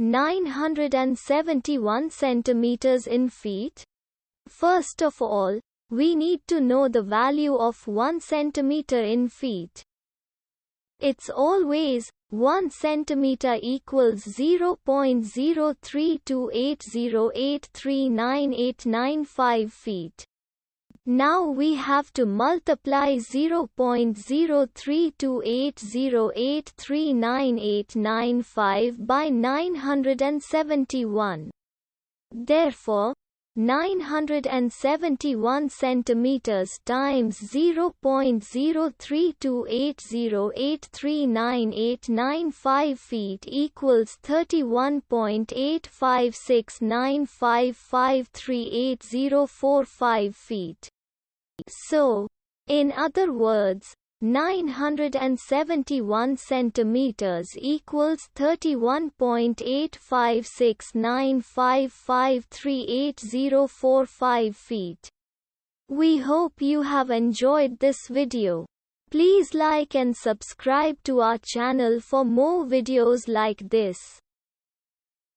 971 centimeters in feet? First of all, we need to know the value of 1 centimeter in feet. It's always 1 centimeter equals 0.03280839895 feet. Now we have to multiply 0.03280839895 by 971. Therefore, 971 centimeters times 0.03280839895 feet equals 31.85695538045 feet. So, in other words, 971 centimeters equals 31.85695538045 feet. We hope you have enjoyed this video. Please like and subscribe to our channel for more videos like this.